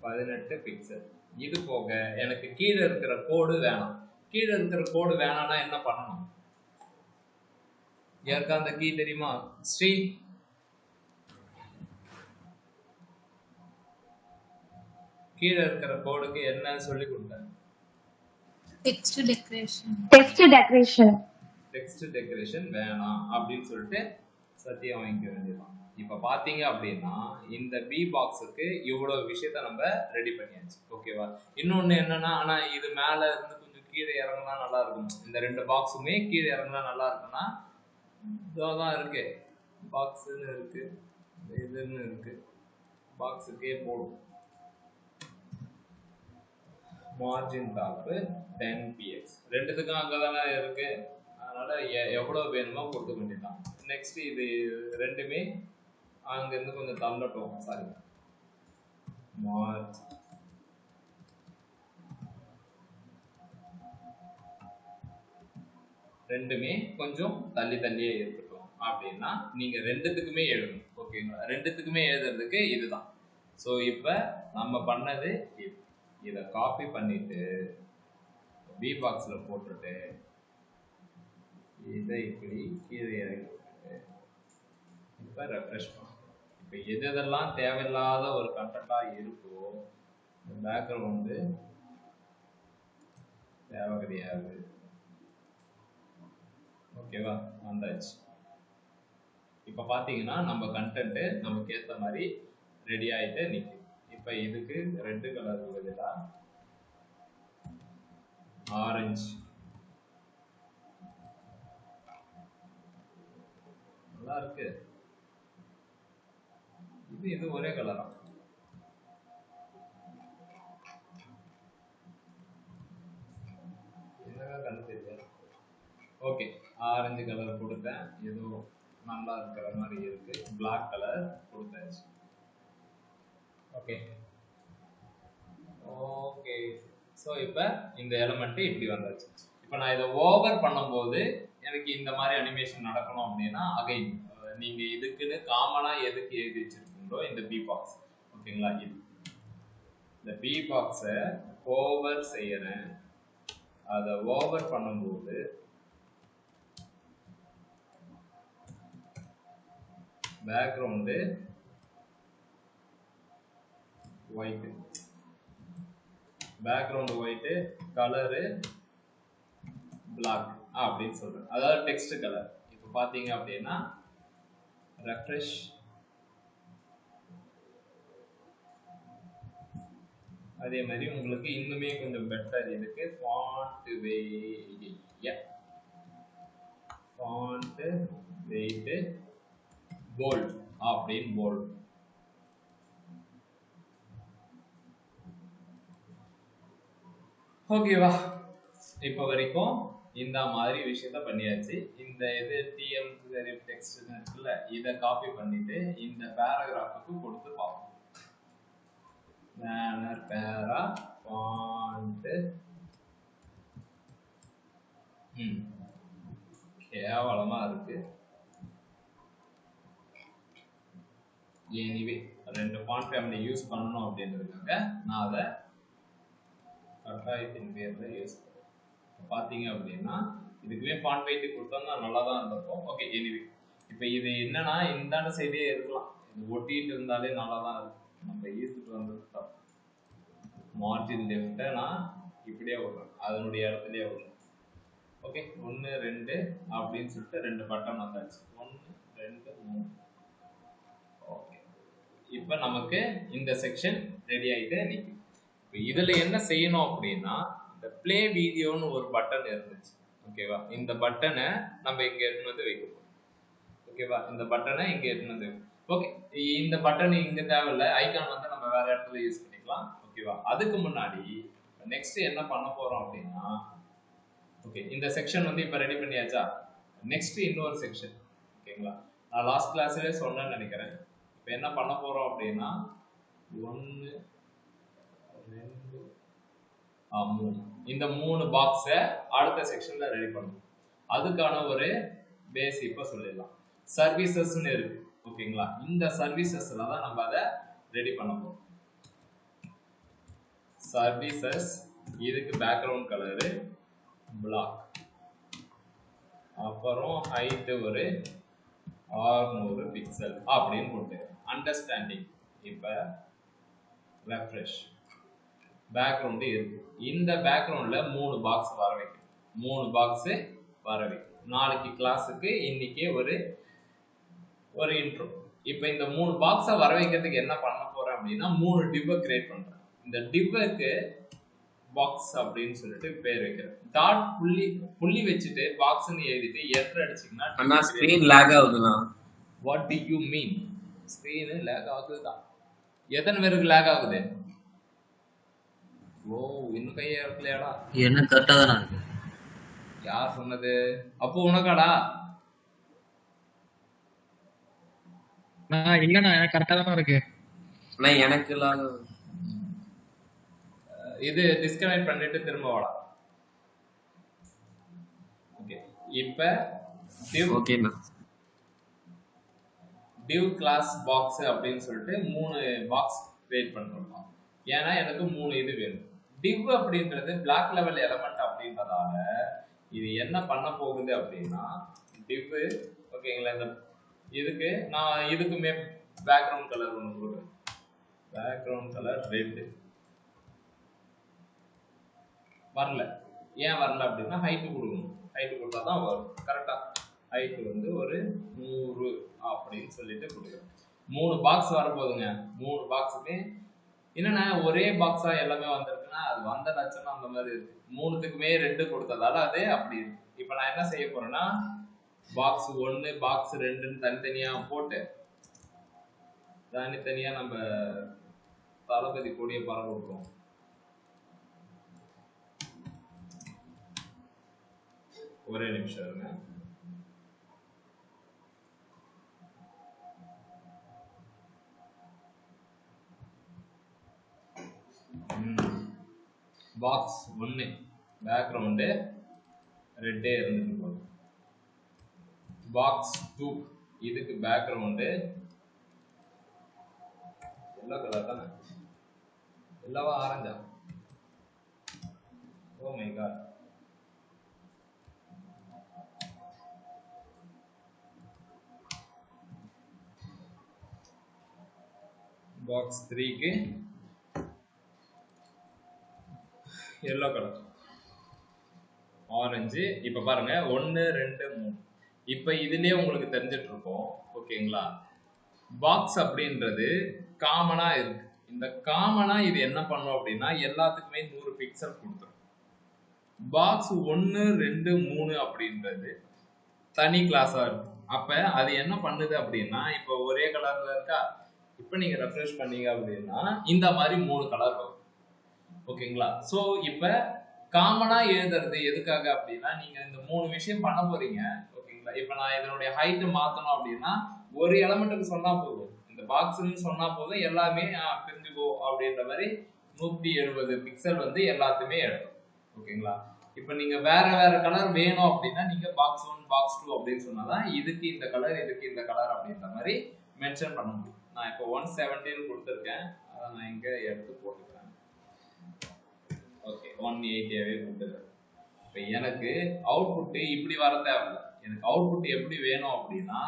18 பிக்சல். இது போக எனக்கு கீழே இருக்கிற கோடு வேணாம். கீழே இருக்கிற கோடு வேணாம்னா என்ன பண்ணணும்? யாருக்கா அந்த கீ தெரியுமா? ஸ்ரீ, கீழே இருக்கிற கோடுக்கு என்ன சொல்லி கொடுத்தேன்? டெக்ஸ்ட் டெக்கரேஷன் வேணாம் அப்படின்னு சொல்லிட்டு சத்தியம் வாங்கிக்க வேண்டியதான். இப்ப பாத்தீங்க அப்படின்னா இந்த பி பாக்ஸுக்கு இவ்வளவு விஷயத்த நம்ம ரெடி பண்ணியாச்சு. ஓகேவா? இன்னொன்னு என்னன்னா, ஆனா இது மேல இருந்து கொஞ்சம் கீழே இறங்கினா நல்லா இருக்கும். இந்த ரெண்டு பாக்ஸுமே கீழே இறங்கினா நல்லா இருக்குன்னா இதான் இருக்கு. பாக்ஸ்ன்னு இருக்கு, இதுன்னு இருக்கு. பாக்ஸுக்கே போடும். Margin top 10px. ரெண்டுத்துக்கும் அங்கதானே இருக்கு. அதனால எவ்வளவு வேணுமோ கொடுக்க வேண்டியதான். நெக்ஸ்ட் இது ரெண்டுமே அங்க இருந்து கொஞ்சம் தள்ளட்டும். சாரி, மார்ஜ் ரெண்டுமே கொஞ்சம் தள்ளி தள்ளியே இருக்கட்டும் அப்படின்னா நீங்க ரெண்டுத்துக்குமே எழுதணும். ஓகேங்களா? ரெண்டுத்துக்குமே எழுதுறதுக்கு இதுதான். ஸோ இப்போ நம்ம பண்ணது இதை காப்பி பண்ணிட்டு பி பாக்ஸில் போட்டுட்டு இதை இப்படி கீழே இறக்கி இப்போ ரெஃப்ரெஷ் பண்ணும். இப்போ எதெல்லாம் தேவையில்லாத ஒரு கண்டென்ட்டாக இருக்கோ பேக்ரவுண்டு தேவை கிடையாது. ஓகேவா? வந்தாச்சு. இப்போ பார்த்தீங்கன்னா நம்ம கண்டென்ட்டு நமக்கு ஏற்ற மாதிரி ரெடி ஆகிட்டு நிற்கும். இப்போ இதுக்கு ரெட்டு கலர் பதிலா ஆரஞ்சு நல்லா இருக்கு. இது ஒரே கலரா? என்னங்க கலர் தெரியல. ஓகே, ஆரஞ்சு கலர் கொடுத்தேன். ஏதோ நல்லா இருக்கிற மாதிரி இருக்கு. பிளாக் கலர் கொடுத்தாச்சு. Okay okay. ஸோ இப்போ இந்த எலிமெண்ட் இப்படி வந்தாச்சு. இப்போ நான் இதை ஓவர் பண்ணும்போது எனக்கு இந்த மாதிரி அனிமேஷன் நடக்கணும் அப்படின்னா அகைன் நீங்க இதுக்குன்னு காமனா எதுக்கு எழுதி வச்சிருக்கீங்களோ இந்த பி பாக்ஸ். ஓகேங்களா? இது இந்த பி பாக்ஸை ஓவர் செய்யறேன். அதை ஓவர் பண்ணும்போது background white, background white, colour black அப்படின்னு சொல்றேன். அதாவது டெக்ஸ்ட் கலர். இப்போ பாத்தீங்க அப்படின்னா ரெஃப்ரெஷ், அதே மாதிரி உங்களுக்கு இன்னுமே கொஞ்சம் பெட்டர் இதுக்கு ஃபாண்ட் வெயிட் போல்ட் அப்படின்னு போல்ட். ஓகேவா? இப்போ வரைக்கும் இந்த மாதிரி விஷயத்த பண்ணியாச்சு. இந்த இது டிஎம் டெக்ஸ்ட் இருக்குல்ல, இதை காப்பி பண்ணிட்டு இந்த பேராகிராஃபுக்கு கொடுத்து பார்ப்போம். பேனர் பேரா ஃபாண்ட் கேவலமா இருக்கு. எனிவே ரெண்டு ஃபாண்ட் ஃபேமிலி யூஸ் பண்ணணும் அப்படின்றதுக்காக நான் அதை கட்டாயத்தின் பேர்ல யூஸ் பண்ணுறேன். பார்த்தீங்க அப்படின்னா இதுக்குமே ஃபாண்ட் வெயிட் கொடுத்தோம்னா நல்லா தான் இருந்திருக்கும். ஓகே, எனிவே இப்போ இது என்னன்னா இந்தாண்ட சைடே இருக்கலாம். இது ஒட்டிட்டு இருந்தாலே நல்லா தான் இருக்கும். நம்ம ஈர்த்துட்டு வந்தது தப்பு. மார்ஜின் லெஃப்ட்டை நான் இப்படியே விடுறேன், அதனுடைய இடத்துலயே விடுறேன். ஓகே, 1 2 அப்படின்னு சொல்லிட்டு 2 பட்டன் வந்தாச்சு. 1 2 3. ஓகே, இப்போ நமக்கு இந்த செக்ஷன் ரெடி ஆயிட்டு நிற்கும். இப்போ இதுல என்ன செய்யணும் அப்படின்னா, இந்த ப்ளே வீடியோன்னு ஒரு பட்டன் இருந்துச்சு. ஓகேவா, இந்த பட்டனை நம்ம இங்க எடுத்துன்னு வந்து வைக்க போறோம். ஓகேவா, இந்த பட்டனை இங்க எடுத்துன்னு வந்து. ஓகே, இந்த பட்டன் இங்க தேவையில்ல, ஐகான் வந்து நம்ம வேற இடத்துல யூஸ் பண்ணிக்கலாம். ஓகேவா, அதுக்கு முன்னாடி நெக்ஸ்ட் என்ன பண்ண போறோம் அப்படின்னா, ஓகே இந்த செக்ஷன் வந்து இப்போ ரெடி பண்ணியாச்சா. நெக்ஸ்ட் இன்னொரு செக்ஷன். ஓகேங்களா, நான் லாஸ்ட் கிளாஸ்லயே சொன்னேன்னு நினைக்கிறேன். இப்போ என்ன பண்ண போறோம் அப்படின்னா 1 2 3 இந்த 3 பாக்ஸை அடுத்த செக்ஷன்ல ரெடி பண்ணணும். அதுக்கான ஒரு பேஸ் இப்போ சொல்லிடலாம். சர்வீசஸ்ன்னு இருக்கு. ஓகேங்களா, இந்த சர்வீசஸ்ல தான் நம்ம அதை ரெடி பண்ண போறோம். சர்வீசஸ், இதுக்கு பேக்ரவுண்ட் கலரு பிளாக், அப்புறம் ஹைட் ஒரு 600 பிக்சல் அப்படின்னு போட்டு அண்டர்ஸ்டாண்டிங். இப்போ ரெஃப்ரெஷ், பேக்ரவுண்ட் இருக்கு. இந்த பேக்ரவுண்ட்ல 3 பாக்ஸ் வர வைக்கணும். 3 பாக்ஸ் வர வைக்கணும். நாளைக்கு கிளாஸுக்கு இன்னைக்கு ஒரு இன்ட்ரோ. இப்போ இந்த 3 பாக்ஸை வர வைக்கிறதுக்கு என்ன பண்ண போறேன் அப்படின்னா, 3 டிவ்வை கிரியேட் பண்றேன். இந்த டிவ்வுக்கு பாக்ஸ் அப்படின்னு சொல்லிட்டு பேர் வைக்கிறேன். டாட் புள்ளி வச்சுட்டு பாக்ஸ்னு எழுதிட்டு என்டர் அடிச்சீங்கன்னா அண்ணா ஸ்கிரீன் லாக் ஆகுதுண்ணா. What do you mean? Screen lock ஆகுதுதா? எத்தனை பேருக்கு லாக் ஆகுது? ஓ, இன்னும் கையா இருக்கலையாடா? என்ன கரெக்டா தானே இருக்கு? யார் சொன்னது? அப்போ உனக்காடா? இல்லண்ணா, எனக்கு கரெக்டா தான் இருக்கு. அண்ணா எனக்கு லாக் ஆகுது. இது டிஸ்கனெக்ட் பண்ணிட்டு திரும்ப வாடா. ஓகே, இப்போ ஓகேண்ணா. டிவ் கிளாஸ் பாக்ஸ் அப்படின்னு சொல்லிட்டு 3 பாக்ஸ் கிரியேட் பண்றோம். ஏன்னா எனக்கு 3 இது வேணும். டிவ் அப்படின்றது பிளாக் லெவல் எலமெண்ட் அப்படின்றதால இது என்ன பண்ண போகுது அப்படின்னா, டிவ் ஓகேங்களா, இந்த இதுக்கு நான் இதுக்குமே பேக்ரவுண்ட் கலர் ஒன்று கொடுக்குறேன். Background colour red. வரல, ஏன் வரல அப்படின்னா ஹைட்டு கொடுக்கணும். ஹைட்டு கொடுத்தா தான் வரும். கரெக்டா, ஹைட்டு வந்து ஒரு 100 அப்படின்னு சொல்லிட்டு கொடுக்குறேன். 3 பாக்ஸ் வரப்போகுதுங்க. 3 பாக்ஸுக்கு என்னன்னா ஒரே பாக்ஸா எல்லாமே வந்திருக்குன்னா அது வந்த லட்சணம் அந்த மாதிரி இருக்கு. 3த்துக்குமே ரெட்டு கொடுத்ததால அது அப்படி இருக்கு. இப்போ நான் என்ன செய்ய போறேன்னா, பாக்ஸ் 1 பாக்ஸ் 2ன்னு தனித்தனியா போட்டு தனித்தனியா நம்ம தளபதி கொடியை பரவ விட்டுருவோம். ஒரே நிமிஷம் இருங்க. பாக்ஸ் 1 பேக்ரவுண்டு ரெட்டே இருந்துட்டு போகுது. பாக்ஸ் 2 இதுக்கு பேக்ரவுண்டு எல்லோ கலர் தானே? எல்லோவா ஆரஞ்சா? Oh my God. பாக்ஸ் 3க்கு எல்லோ கலர், ஆரஞ்சு. இப்போ பாருங்க 1 2 3. இப்போ இதுலயே உங்களுக்கு தெரிஞ்சிட்டு இருக்கும். ஓகேங்களா, பாக்ஸ் அப்படின்றது காமனா இருக்கு. இந்த காமனா இது என்ன பண்ணும் அப்படின்னா எல்லாத்துக்குமே 100 பிக்சல் கொடுத்துரும். பாக்ஸ் 1 2 3 அப்படின்றது தனி கிளாஸா இருக்கு. அப்ப அது என்ன பண்ணுது அப்படின்னா, இப்போ ஒரே கலர்ல இருக்கா, இப்போ நீங்க ரெஃப்ரெஷ் பண்ணீங்க அப்படின்னா இந்த மாதிரி 3 கலர் வரும். ஓகேங்களா, ஸோ இப்போ காமனா எழுதுறது எதுக்காக அப்படின்னா, நீங்க இந்த 3 விஷயம் பண்ண போறீங்க. ஓகேங்களா, இப்போ நான் இதனுடைய ஹைட் மாத்தணும் அப்படின்னா ஒரு எலமெண்ட்டுக்கு சொன்னா போதும், இந்த பாக்ஸ்ன்னு சொன்னா போதும், எல்லாமே பிரிஞ்சுக்கோ அப்படின்ற மாதிரி 170 பிக்சல் வந்து எல்லாத்தையுமே எடுக்கும். ஓகேங்களா, இப்போ நீங்க வேற வேற கலர் வேணும் அப்படின்னா நீங்க பாக்ஸ் 1 பாக்ஸ் 2 அப்படின்னு சொன்னாதான் இதுக்கு இந்த கலர் இதுக்கு இந்த கலர் அப்படின்ற மாதிரி மென்ஷன் பண்ண முடியும். நான் இப்போ 117 கொடுத்துருக்கேன், அதை நான் இங்க எடுத்து போட்டுக்கிறேன். ஓகே, 180 கொடுத்துருக்கேன். இப்போ எனக்கு அவுட்புட் இப்படி வர தேவையில்லை. எனக்கு அவுட்புட் எப்படி வேணும் அப்படின்னா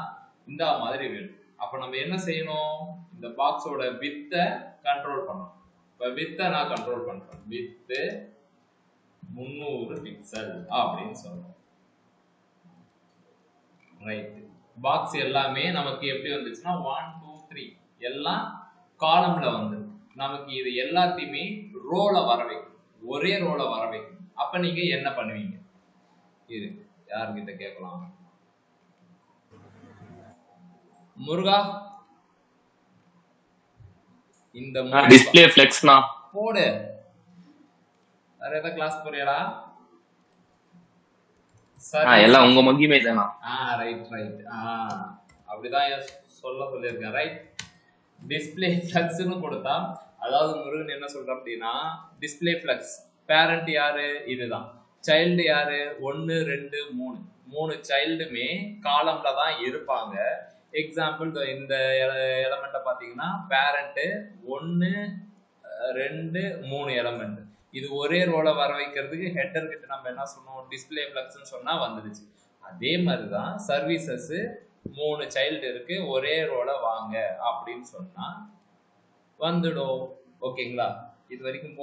இந்த மாதிரி வேணும். அப்போ நம்ம என்ன செய்யணும், இந்த பாக்ஸோட வித்தை கண்ட்ரோல் பண்ணணும். இப்போ வித்தை நான் கண்ட்ரோல் பண்றேன். வித்து 300 பிக்சல் அப்படின்னு சொல்றோம். ரைட். பாக்ஸ் எல்லாமே நமக்கு எப்படி வந்துச்சுன்னா 1 2 3 எல்லாம் காலம்ல வந்து நமக்கு இது எல்லாத்தையுமே ரோல வர வைக்கணும், ஒரே ரோல வர வைக்கணும். அப்ப நீங்க என்ன பண்ணுவீங்க? இது யார்கிட்ட கேட்கலாம்? முருகா, இந்த டிஸ்ப்ளே ஃப்ளெக்ஸ்னா போடு. வேற ஏதாவது கிளாஸ் போறியாடா? எல்லாம் உங்க மகிமை தானா? Right right. அப்படிதான் சொல்லியிருக்கேன். ரைட். டிஸ்ப்ளே ஃப்ளக்ஸ்னு கொடுத்தா, அதாவது முருகன் என்ன சொல்ற அப்படின்னா, டிஸ்ப்ளே ஃப்ளக்ஸ் பேரண்ட் யாரு? இதுதான். சைல்டு யாரு? 1 2 3 சைல்டுமே காலம்ல தான் இருப்பாங்க. எக்ஸாம்பிள் இந்த எலமெண்ட்டை பார்த்தீங்கன்னா பேரண்ட் 1 2 3 எலமெண்ட். இது ஒரே ரோல வர வைக்கிறதுக்கு ஹெட்டர் கிட்ட நம்ம என்ன சொன்னோம்? டிஸ்ப்ளே ஃப்ளக்ஸ்னு சொன்னா வந்துடுச்சு. அதே மாதிரி தான் சர்வீசஸ் 3 சைல்டு இருக்கு, ஒரே ரோல வாங்க அப்படின்னு சொன்னா வந்துடும். ஓகேங்களா? இது வரைக்கும்